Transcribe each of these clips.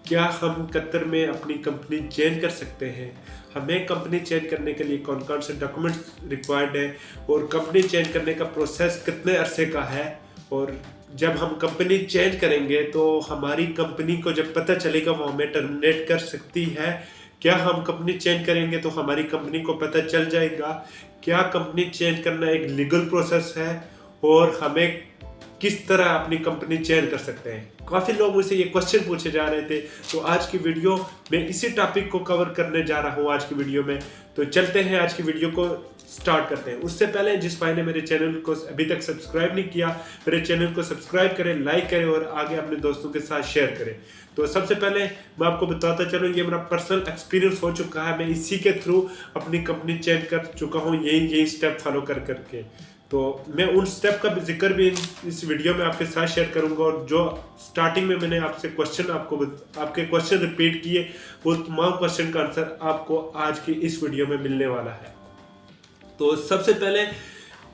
क्या हम कतर में अपनी कंपनी चेंज कर सकते हैं, हमें कंपनी चेंज करने के लिए कौन कौन से डॉक्यूमेंट्स रिक्वायर्ड है, और कंपनी चेंज करने का प्रोसेस कितने अरसे का है, और जब हम कंपनी चेंज करेंगे तो हमारी कंपनी को जब पता चलेगा वो हमें टर्मिनेट कर सकती है। क्या हम कंपनी चेंज करेंगे तो हमारी कंपनी को पता चल जाएगा, क्या कंपनी चेंज करना एक लीगल प्रोसेस है, और हमें किस तरह अपनी कंपनी चेंज कर सकते हैं। काफ़ी लोग मुझसे ये क्वेश्चन पूछे जा रहे थे, तो आज की वीडियो में इसी टॉपिक को कवर करने जा रहा हूँ आज की वीडियो में। तो चलते हैं आज की वीडियो को स्टार्ट करते हैं। उससे पहले जिस भाई ने मेरे चैनल को अभी तक सब्सक्राइब नहीं किया, मेरे चैनल को सब्सक्राइब करें, लाइक करें और आगे अपने दोस्तों के साथ शेयर करें। तो सबसे पहले मैं आपको बताता चलूँ, ये मेरा पर्सनल एक्सपीरियंस हो चुका है, मैं इसी के थ्रू अपनी कंपनी चेंज कर चुका हूँ, यही स्टेप फॉलो कर करके। तो मैं उन स्टेप का जिक्र भी इस वीडियो में आपके साथ शेयर करूंगा, और जो स्टार्टिंग में मैंने आपसे आपके क्वेश्चन रिपीट किए, वो तमाम क्वेश्चन का आंसर आपको आज की इस वीडियो में मिलने वाला है। तो सबसे पहले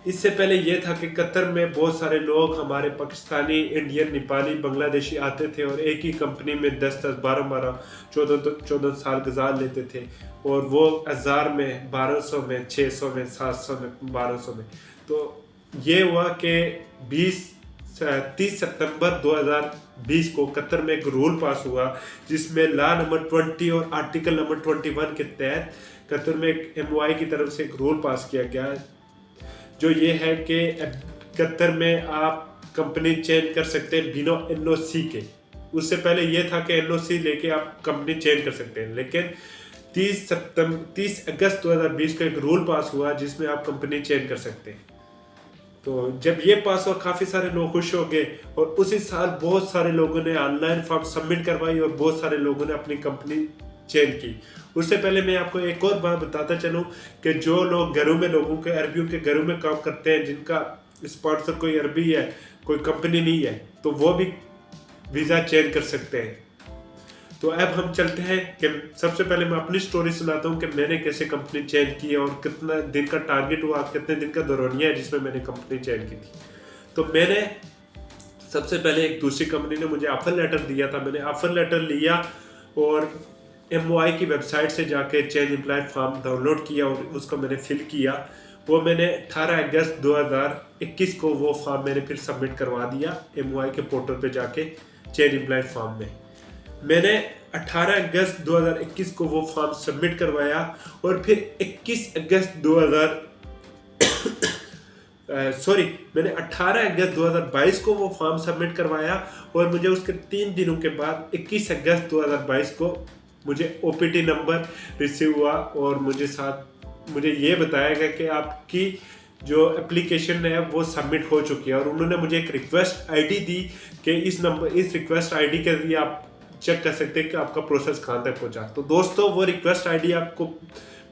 इससे पहले ये था कि कतर में बहुत सारे लोग हमारे पाकिस्तानी, इंडियन, नेपाली, बांग्लादेशी आते थे और एक ही कंपनी में 10-10, 12-12, 14 साल गुजार लेते थे, और वो 1000 में, 1200 में, 600 में, 700 में, 1200 में। तो ये हुआ कि 30 सितंबर 2020 को कतर में एक रूल पास हुआ, जिसमें लॉ नंबर 20 और आर्टिकल नंबर 21 के तहत कतर में एक MOI की तरफ से एक रूल पास किया गया, जो ये है कि कतर में आप कंपनी चेंज कर सकते हैं बिना NOC के। उससे पहले ये था कि NOC लेके आप कंपनी चेंज कर सकते हैं, लेकिन 30 अगस्त 2020 का एक रूल पास हुआ जिसमें आप कंपनी चेंज कर सकते हैं। तो जब ये पास हुआ, काफ़ी सारे लोग खुश हो गए, और उसी साल बहुत सारे लोगों ने ऑनलाइन फॉर्म सबमिट करवाई और बहुत सारे लोगों ने अपनी कंपनी चेंज की। उससे पहले मैं आपको एक और बात बताता चलूँ कि जो लोग घरों में, लोगों के अरबियों के घरों में काम करते हैं, जिनका स्पॉन्सर कोई अरबी है, कोई कंपनी नहीं है, तो वो भी वीज़ा चेंज कर सकते हैं। तो अब हम चलते हैं कि सबसे पहले मैं अपनी स्टोरी सुनाता हूँ कि मैंने कैसे कंपनी चेंज की और कितना दिन का टारगेट हुआ, कितने दिन का दौरानिया है जिसमें मैंने कंपनी चेंज की थी। तो मैंने सबसे पहले एक दूसरी कंपनी ने मुझे ऑफर लेटर दिया था, मैंने ऑफर लेटर लिया और MOI की वेबसाइट से जाके चेंज एम्प्लॉय फॉर्म डाउनलोड किया और उसको मैंने फिल किया। वो मैंने 18 अगस्त 2021 को वो फॉर्म मैंने फिर सबमिट करवा दिया MOI के पोर्टल पे जाके चेंज एम्प्लॉय फॉर्म में। मैंने 18 अगस्त 2021 को वो फॉर्म सबमिट करवाया, और फिर 21 अगस्त 2022 को वो फॉर्म सबमिट करवाया, और मुझे उसके 3 दिनों के बाद 21 अगस्त 2022 को मुझे OPT नंबर रिसीव हुआ, और मुझे ये बताया गया कि आपकी जो एप्लीकेशन है वो सबमिट हो चुकी है, और उन्होंने मुझे एक रिक्वेस्ट ID दी कि इस रिक्वेस्ट ID के जरिए आप चेक कर सकते हैं कि आपका प्रोसेस कहाँ तक पहुँचा। तो दोस्तों, वो रिक्वेस्ट ID आपको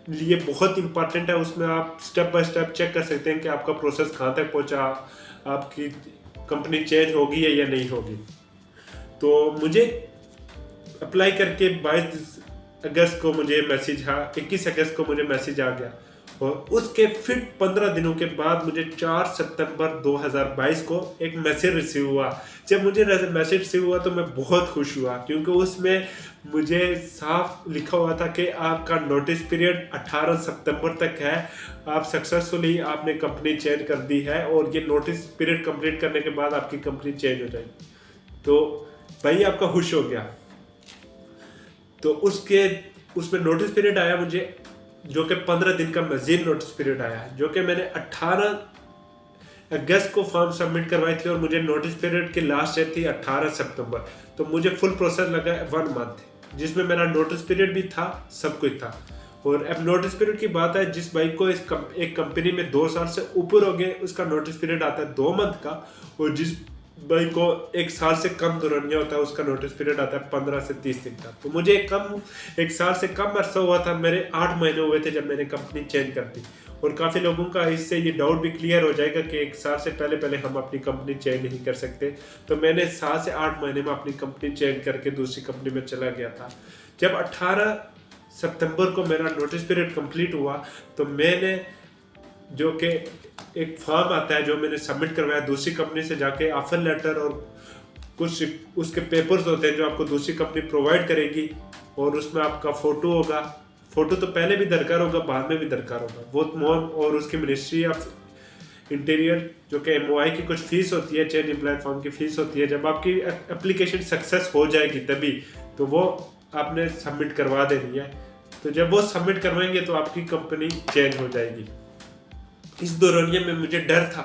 लिए बहुत इंपॉर्टेंट है, उसमें आप स्टेप बाय स्टेप चेक कर सकते हैं कि आपका प्रोसेस कहाँ तक पहुँचा, आपकी कंपनी चेंज होगी है या नहीं होगी। तो मुझे अप्लाई करके 22 अगस्त को मुझे मैसेज आया, 21 अगस्त को मुझे मैसेज आ गया, और उसके फिर 15 दिनों के बाद मुझे 4 सितंबर 2022 को एक मैसेज रिसीव हुआ। जब मुझे मैसेज रिसीव हुआ तो मैं बहुत खुश हुआ, क्योंकि उसमें मुझे साफ लिखा हुआ था कि आपका नोटिस पीरियड 18 सितंबर तक है, आप सक्सेसफुली आपने कंपनी चेंज कर दी है, और ये नोटिस पीरियड कंप्लीट करने के बाद आपकी कंपनी चेंज हो जाएगी। तो भाई आपका खुश हो गया। तो उसमें नोटिस पीरियड आया मुझे, जो कि 15 दिन का मजीद नोटिस पीरियड आया, जो कि मैंने 18 अगस्त को फॉर्म सबमिट करवाई थी, और मुझे नोटिस पीरियड की लास्ट डेट थी 18 सितंबर। तो मुझे फुल प्रोसेस लगा 1 मंथ, जिसमें मेरा नोटिस पीरियड भी था, सब कुछ था। और अब नोटिस पीरियड की बात है, जिस भाई को एक कंपनी में 2 साल से ऊपर हो गए, उसका नोटिस पीरियड आता है 2 मंथ का, और जिस भाई को 1 साल से कम दौरानिया होता है उसका नोटिस पीरियड आता है 15 से 30 दिन का। तो मुझे 1 साल से कम अरसा हुआ था, मेरे 8 महीने हुए थे जब मैंने कंपनी चेंज कर दी। और काफ़ी लोगों का इससे ये डाउट भी क्लियर हो जाएगा कि 1 साल से पहले हम अपनी कंपनी चेंज नहीं कर सकते। तो मैंने 7 से 8 महीने में अपनी कंपनी चेंज करके दूसरी कंपनी में चला गया था। जब 18 सितंबर को मेरा नोटिस पीरियड कंप्लीट हुआ, तो मैंने जो कि एक फॉर्म आता है जो मैंने सबमिट करवाया दूसरी कंपनी से जाके, ऑफर लेटर और कुछ उसके पेपर्स होते हैं जो आपको दूसरी कंपनी प्रोवाइड करेगी, और उसमें आपका फ़ोटो होगा। फ़ोटो तो पहले भी दरकार होगा, बाद में भी दरकार होगा, वो मोर, और उसकी मिनिस्ट्री ऑफ इंटीरियर जो कि MOI की कुछ फीस होती है, चेंज एम्प्लॉय फॉर्म की फीस होती है। जब आपकी एप्लीकेशन सक्सेस हो जाएगी तभी तो वो आपने सबमिट करवा देनी है। तो जब वो सबमिट करवाएंगे तो आपकी कंपनी चेंज हो जाएगी। इस दौरानिया में मुझे डर था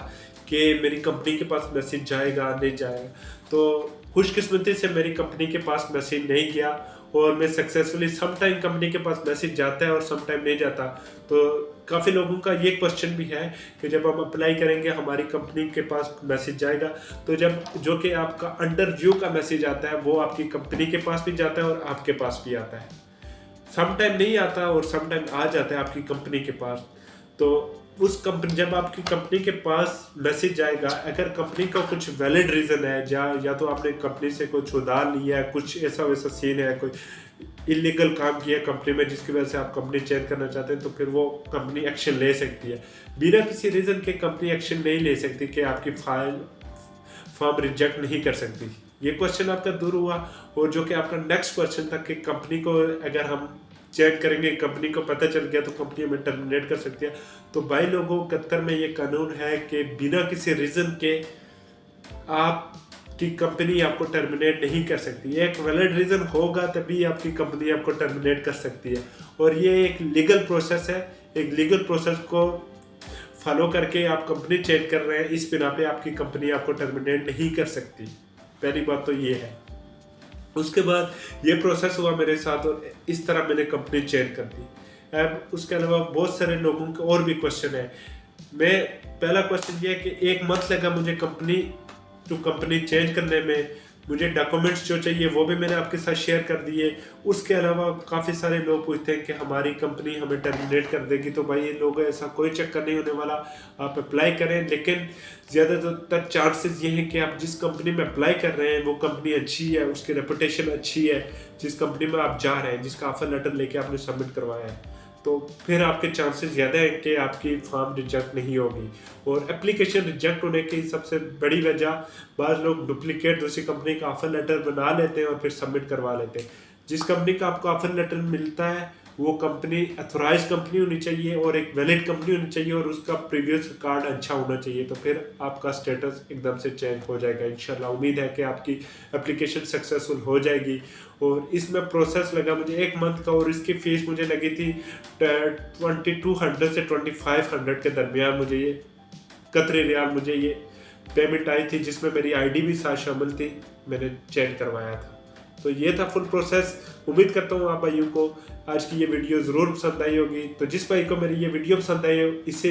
कि मेरी कंपनी के पास मैसेज जाएगा नहीं जाएगा, तो खुशकिस्मती से मेरी कंपनी के पास मैसेज नहीं गया और मैं सक्सेसफुली, सम टाइम कंपनी के पास मैसेज जाता है और सम टाइम नहीं जाता। तो काफ़ी लोगों का ये क्वेश्चन भी है कि जब हम अप्लाई करेंगे हमारी कंपनी के पास मैसेज जाएगा, तो जब जो कि आपका अंडरव्यू का मैसेज आता है वो आपकी कंपनी के पास भी जाता है और आपके पास भी आता है। सम टाइम नहीं आता और सम टाइम आ जाता है आपकी कंपनी के पास। तो उस कंपनी, जब आपकी कंपनी के पास मैसेज जाएगा, अगर कंपनी का कुछ वैलिड रीज़न है, या तो आपने कंपनी से कुछ उधार लिया है, कुछ ऐसा वैसा सीन है, कोई इलीगल काम किया कंपनी में जिसकी वजह से आप कंपनी चेंज करना चाहते हैं, तो फिर वो कंपनी एक्शन ले सकती है। बिना किसी रीज़न के कंपनी एक्शन नहीं ले सकती कि आपकी फॉर्म रिजेक्ट नहीं कर सकती। ये क्वेश्चन आपका दूर हुआ। और जो कि आपका नेक्स्ट क्वेश्चन था कि कंपनी को अगर हम चेक करेंगे, कंपनी को पता चल गया तो कंपनी हमें टर्मिनेट कर सकती है। तो भाई लोगों, कतर में ये कानून है कि बिना किसी रीज़न के आपकी कंपनी आपको टर्मिनेट नहीं कर सकती। एक वैलिड रीज़न होगा तभी आपकी कंपनी आपको टर्मिनेट कर सकती है, और ये एक लीगल प्रोसेस है। एक लीगल प्रोसेस को फॉलो करके आप कंपनी चेंज कर रहे हैं, इस बिना पे आपकी कंपनी आपको टर्मिनेट नहीं कर सकती। पहली बात तो ये है। उसके बाद ये प्रोसेस हुआ मेरे साथ और इस तरह मैंने कंपनी चेंज कर दी। अब उसके अलावा बहुत सारे लोगों के और भी क्वेश्चन है। पहला क्वेश्चन ये है कि एक मंथ लगा मुझे कंपनी चेंज करने में। मुझे डॉक्यूमेंट्स जो चाहिए वो भी मैंने आपके साथ शेयर कर दिए। उसके अलावा काफ़ी सारे लोग पूछते हैं कि हमारी कंपनी हमें टर्मिनेट कर देगी। तो भाई ये लोग, ऐसा कोई चक्कर नहीं होने वाला, आप अप्लाई करें। लेकिन ज़्यादातर चांसेस ये हैं कि आप जिस कंपनी में अप्लाई कर रहे हैं वो कंपनी अच्छी है, उसकी रेपुटेशन अच्छी है। जिस कंपनी में आप जा रहे हैं, जिसका ऑफर लेटर लेके आपने सबमिट करवाया है, तो फिर आपके चांसेस ज़्यादा हैं कि आपकी फॉर्म रिजेक्ट नहीं होगी। और एप्लीकेशन रिजेक्ट होने की सबसे बड़ी वजह, बाज़ लोग डुप्लीकेट दूसरी कंपनी का ऑफर लेटर बना लेते हैं और फिर सबमिट करवा लेते हैं। जिस कंपनी का आपको ऑफर लेटर मिलता है वो कंपनी अथोराइज कंपनी होनी चाहिए और एक वैलिड कंपनी होनी चाहिए और उसका प्रीवियस रिकॉर्ड अच्छा होना चाहिए। तो फिर आपका स्टेटस एकदम से चेंज हो जाएगा इंशाल्लाह। उम्मीद है कि आपकी एप्लीकेशन सक्सेसफुल हो जाएगी। और इसमें प्रोसेस लगा मुझे 1 मंथ का, और इसकी फ़ीस मुझे लगी थी 2200 से 2500 के दरमियान। मुझे ये कतरी रियाल मुझे ये पेमेंट आई थी, जिसमें मेरी ID भी साथ शामिल थी। मैंने चेंज करवाया था। तो ये था फुल प्रोसेस। उम्मीद करता हूँ आप भाइयों को आज की ये वीडियो ज़रूर पसंद आई होगी। तो जिस भाई को मेरी ये वीडियो पसंद आई हो, इसे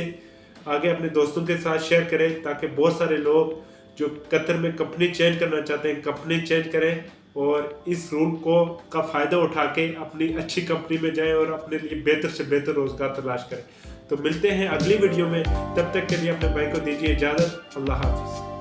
आगे अपने दोस्तों के साथ शेयर करें, ताकि बहुत सारे लोग जो कतर में कंपनी चेंज करना चाहते हैं कंपनी चेंज करें और इस रूल का फ़ायदा उठा के अपनी अच्छी कंपनी में जाएं और अपने लिए बेहतर से बेहतर रोज़गार तलाश करें। तो मिलते हैं अगली वीडियो में, तब तक के लिए अपने भाई को दीजिए इजाज़त। अल्लाह हाफ़िज़।